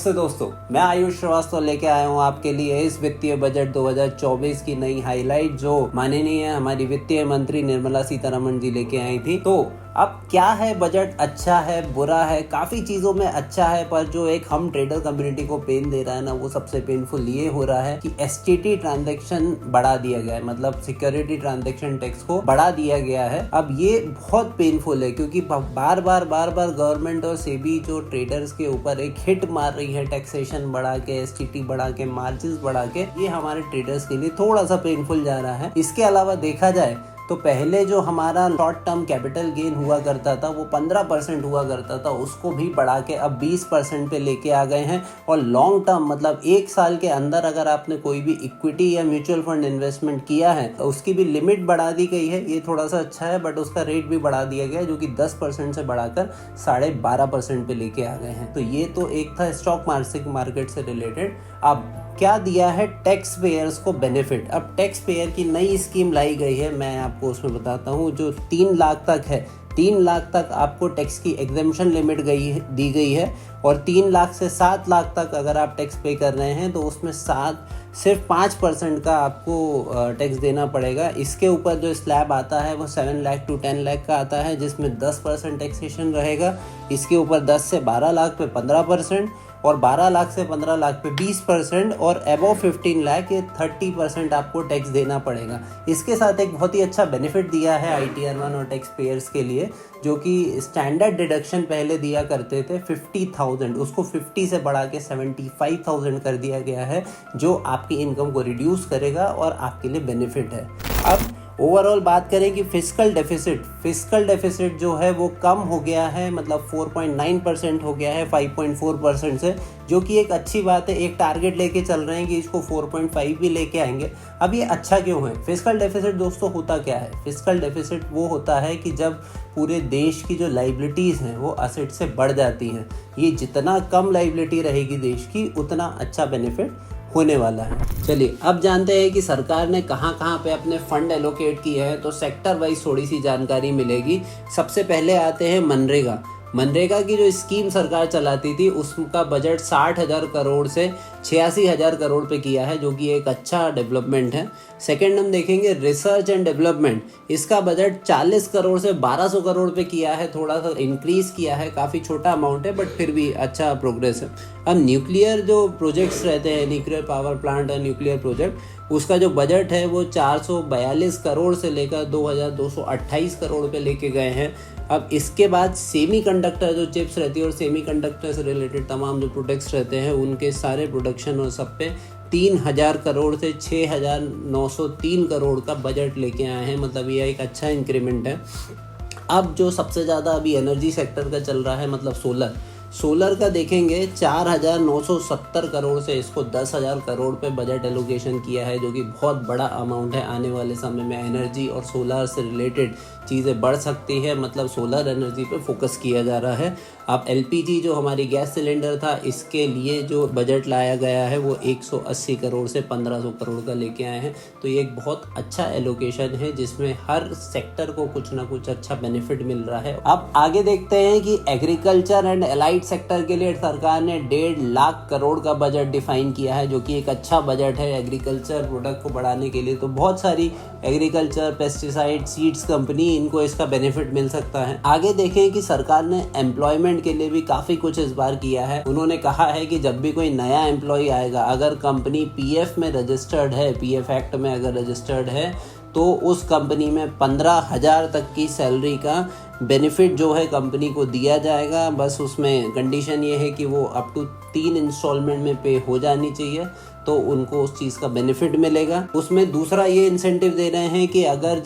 नमस्ते दोस्तों, मैं आयुष श्रीवास्तव लेके आया हूँ आपके लिए इस वित्तीय बजट 2024 की नई हाईलाइट जो माननीय हमारी वित्तीय मंत्री निर्मला सीतारमण जी लेके आई थी। तो अब क्या है, बजट अच्छा है बुरा है, काफ़ी चीज़ों में अच्छा है, पर जो एक हम ट्रेडर कम्युनिटी को पेन दे रहा है ना, वो सबसे पेनफुल ये हो रहा है कि एसटीटी ट्रांजैक्शन बढ़ा दिया गया है, मतलब सिक्योरिटी ट्रांजैक्शन टैक्स को बढ़ा दिया गया है। अब ये बहुत पेनफुल है क्योंकि बार बार गवर्नमेंट और सेबी जो ट्रेडर्स के ऊपर एक हिट मार रही है, टैक्सेशन बढ़ा के, एसटीटी बढ़ा के, मार्जिन बढ़ा के, ये हमारे ट्रेडर्स के लिए थोड़ा सा पेनफुल जा रहा है। इसके अलावा देखा जाए तो पहले जो हमारा शॉर्ट टर्म कैपिटल गेन हुआ करता था वो 15% हुआ करता था, उसको भी बढ़ा के अब 20% पे लेके आ गए हैं। और लॉन्ग टर्म मतलब एक साल के अंदर अगर आपने कोई भी इक्विटी या म्यूचुअल फंड इन्वेस्टमेंट किया है तो उसकी भी लिमिट बढ़ा दी गई है। ये थोड़ा सा अच्छा है, बट उसका रेट भी बढ़ा दिया गया है जो कि 10% से बढ़ाकर 12.5% पे लेके आ गए हैं। तो ये तो एक था स्टॉक मार्केट से रिलेटेड। अब क्या दिया है टैक्स पेयर्स को बेनिफिट। अब टैक्स पेयर की नई स्कीम लाई गई है, मैं आपको उसमें बताता हूँ, जो 3 लाख तक है। 3 लाख तक आपको टैक्स की एग्जेम्पशन लिमिट दी गई है और 3 लाख से 7 लाख तक अगर आप टैक्स पे कर रहे हैं तो उसमें सिर्फ 5% का आपको टैक्स देना पड़ेगा। इसके ऊपर जो स्लैब आता है वो 7 लाख टू 10 लाख का आता है, जिसमें 10% टैक्सेशन रहेगा। इसके ऊपर 10 से 12 लाख पे 15% और 12 लाख से 15 लाख पे 20% और अबव 15 लाख ये 30% आपको टैक्स देना पड़ेगा। इसके साथ एक बहुत ही अच्छा बेनिफिट दिया है ITR1 और टैक्स पेयर्स के लिए, जो कि स्टैंडर्ड डिडक्शन पहले दिया करते थे 50,000, उसको 50 से बढ़ा के 75,000 कर दिया गया है, जो आपकी इनकम को रिड्यूस करेगा और आपके लिए बेनिफिट है। अब ओवरऑल बात करें कि फिस्कल डेफिसिट जो है वो कम हो गया है, मतलब 4.9% हो गया है 5.4% से, जो कि एक अच्छी बात है। एक टारगेट लेके चल रहे हैं कि इसको 4.5 भी लेके आएंगे। अब ये अच्छा क्यों है? फिस्कल डेफिसिट दोस्तों होता क्या है? फिस्कल डेफिसिट वो होता है कि जब पूरे देश की जो लाइबिलिटीज़ हैं वो असेट से बढ़ जाती हैं। ये जितना कम लाइबिलिटी रहेगी देश की, उतना अच्छा बेनिफिट होने वाला है। चलिए अब जानते हैं कि सरकार ने कहाँ पे अपने फंड एलोकेट किए हैं। तो सेक्टर वाइज थोड़ी सी जानकारी मिलेगी। सबसे पहले आते हैं मनरेगा की जो स्कीम सरकार चलाती थी उसका बजट 60,000 करोड़ से 86,000 करोड़ पे किया है, जो कि एक अच्छा डेवलपमेंट है। सेकेंड हम देखेंगे रिसर्च एंड डेवलपमेंट, इसका बजट 40 करोड़ से 1200 करोड़ पे किया है, थोड़ा सा इंक्रीज किया है, काफ़ी छोटा अमाउंट है बट फिर भी अच्छा प्रोग्रेस है। अब न्यूक्लियर जो प्रोजेक्ट्स रहते हैं, न्यूक्लियर पावर प्लांट और न्यूक्लियर प्रोजेक्ट, उसका जो बजट है वो 442 करोड़ से लेकर 2228 करोड़ पे लेके गए हैं। अब इसके बाद सेमीकंडक्टर जो चिप्स रहती है और सेमीकंडक्टर से रिलेटेड तमाम जो प्रोडक्ट्स रहते हैं उनके सारे प्रोडक्शन और सब पे 3,000 करोड़ से 6,903 करोड़ का बजट लेके आए हैं, मतलब ये एक अच्छा इंक्रीमेंट है। अब जो सबसे ज़्यादा अभी एनर्जी सेक्टर का चल रहा है, मतलब सोलर का देखेंगे 4,970 करोड़ से इसको 10,000 करोड़ पे बजट एलोकेशन किया है, जो कि बहुत बड़ा अमाउंट है। आने वाले समय में एनर्जी और सोलर से रिलेटेड चीज़ें बढ़ सकती है, मतलब सोलर एनर्जी पे फोकस किया जा रहा है। अब LPG जो हमारी गैस सिलेंडर था, इसके लिए जो बजट लाया गया है वो 180 करोड़ से 1,500 करोड़ का लेके आए हैं। तो ये एक बहुत अच्छा एलोकेशन है जिसमें हर सेक्टर को कुछ ना कुछ अच्छा बेनिफिट मिल रहा है। अब आगे देखते हैं कि एग्रीकल्चर एंड एलाइड सेक्टर के लिए सरकार ने 1.5 लाख करोड़ का बजट डिफाइन किया है, जो कि एक अच्छा बजट है एग्रीकल्चर प्रोडक्ट को बढ़ाने के लिए। तो बहुत सारी एग्रीकल्चर, पेस्टिसाइड, सीड्स कंपनी, इनको इसका बेनिफिट मिल सकता है। आगे देखें कि सरकार ने एम्प्लॉयमेंट के लिए भी काफ़ी कुछ इस बार किया है। उन्होंने कहा है कि जब भी कोई नया एम्प्लॉय आएगा, अगर कंपनी PF में रजिस्टर्ड है, PF एक्ट में अगर रजिस्टर्ड है, तो उस कंपनी में 15,000 तक की सैलरी का बेनिफिट जो है कंपनी को दिया जाएगा। बस उसमें कंडीशन ये है कि वो अप टू 3 इंस्टॉलमेंट में पे हो जानी चाहिए, तो उनको उस चीज़ का बेनिफिट मिलेगा। उसमें दूसरा ये इंसेंटिव दे रहे हैं कि अगर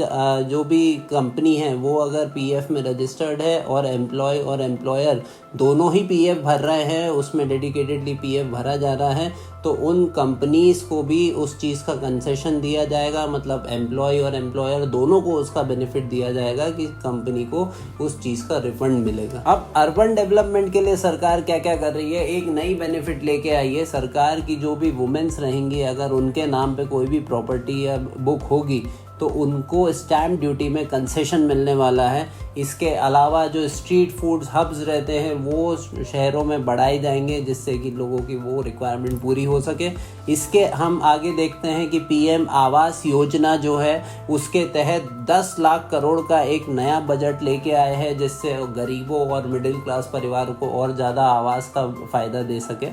जो भी कंपनी है वो अगर PF में रजिस्टर्ड है और एम्प्लॉय और एम्प्लॉयर दोनों ही PF भर रहे हैं, उसमें डेडिकेटेडली PF भरा जा रहा है, तो उन कंपनीज को भी उस चीज़ का कंसेशन दिया जाएगा, मतलब एम्प्लॉय और एम्प्लॉयर दोनों को उसका बेनिफिट दिया जाएगा कि कंपनी को उस चीज़ का रिफंड मिलेगा। अब अर्बन डेवलपमेंट के लिए सरकार क्या क्या कर रही है, एक नई बेनिफिट लेके आई है। सरकार की जो भी वुमेन्स रहेंगी, अगर उनके नाम पे कोई भी प्रॉपर्टी या बुक होगी तो उनको स्टैम्प ड्यूटी में कंसेशन मिलने वाला है। इसके अलावा जो स्ट्रीट फूड्स हब्स रहते हैं वो शहरों में बढ़ाए जाएंगे जिससे कि लोगों की वो रिक्वायरमेंट पूरी हो सके। इसके हम आगे देखते हैं कि पीएम आवास योजना जो है उसके तहत 10 लाख करोड़ का एक नया बजट लेके आए हैं जिससे गरीबों और मिडिल क्लास परिवारों को और ज़्यादा आवास का फ़ायदा दे सके।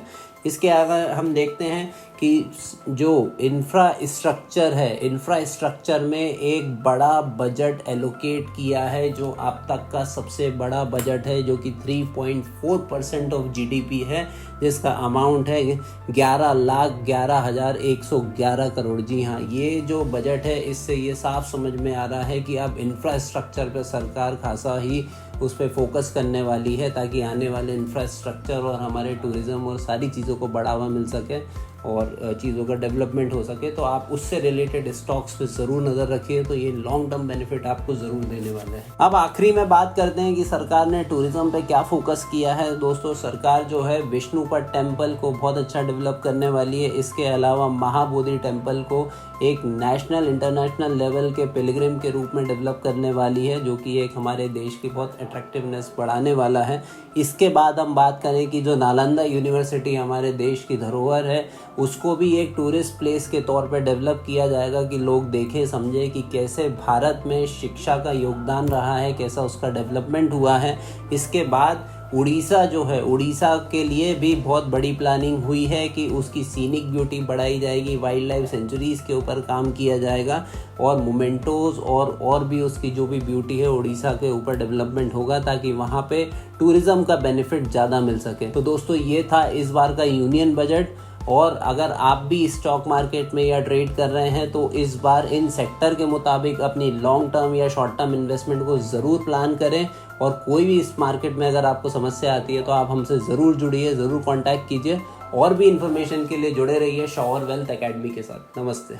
इसके आगे हम देखते हैं कि जो इंफ्रास्ट्रक्चर है, इंफ्रास्ट्रक्चर में एक बड़ा बजट एलोकेट किया है जो अब तक का सबसे बड़ा बजट है जो कि 3.4% ऑफ जीडीपी है, जिसका अमाउंट है 11,11,111 करोड़। जी हाँ, ये जो बजट है इससे ये साफ समझ में आ रहा है कि अब इंफ्रास्ट्रक्चर पर सरकार खासा ही उस पर फोकस करने वाली है ताकि आने वाले इंफ्रास्ट्रक्चर और हमारे टूरिज़्म और सारी चीज़ों को बढ़ावा मिल सके और चीज़ों का डेवलपमेंट हो सके। तो आप उससे रिलेटेड स्टॉक्स पे ज़रूर नज़र रखिए, तो ये लॉन्ग टर्म बेनिफिट आपको ज़रूर देने वाले हैं। अब आखिरी में बात करते हैं कि सरकार ने टूरिज़्म पे क्या फोकस किया है। दोस्तों, सरकार जो है विष्णुपद टेम्पल को बहुत अच्छा डेवलप करने वाली है। इसके अलावा महाबोधि टेम्पल को एक नेशनल इंटरनेशनल लेवल के पिलग्रिम के रूप में डेवलप करने वाली है जो कि एक हमारे देश की बहुत अट्रैक्टिवनेस बढ़ाने वाला है। इसके बाद हम बात करें कि जो नालंदा यूनिवर्सिटी हमारे देश की धरोहर है उसको भी एक टूरिस्ट प्लेस के तौर पर डेवलप किया जाएगा कि लोग देखें समझें कि कैसे भारत में शिक्षा का योगदान रहा है, कैसा उसका डेवलपमेंट हुआ है। इसके बाद उड़ीसा जो है, उड़ीसा के लिए भी बहुत बड़ी प्लानिंग हुई है कि उसकी सीनिक ब्यूटी बढ़ाई जाएगी, वाइल्ड लाइफ सेंचुरीज़ के ऊपर काम किया जाएगा और मोमेंटोज़ और भी उसकी जो भी ब्यूटी है उड़ीसा के ऊपर डेवलपमेंट होगा ताकि वहाँ पे टूरिज़्म का बेनिफिट ज़्यादा मिल सके। तो दोस्तों, ये था इस बार का यूनियन बजट। और अगर आप भी स्टॉक मार्केट में या ट्रेड कर रहे हैं तो इस बार इन सेक्टर के मुताबिक अपनी लॉन्ग टर्म या शॉर्ट टर्म इन्वेस्टमेंट को ज़रूर प्लान करें। और कोई भी इस मार्केट में अगर आपको समस्या आती है तो आप हमसे ज़रूर जुड़िए, ज़रूर कांटेक्ट कीजिए। और भी इन्फॉर्मेशन के लिए जुड़े रहिए शॉवर वेल्थ एकेडमी के साथ। नमस्ते।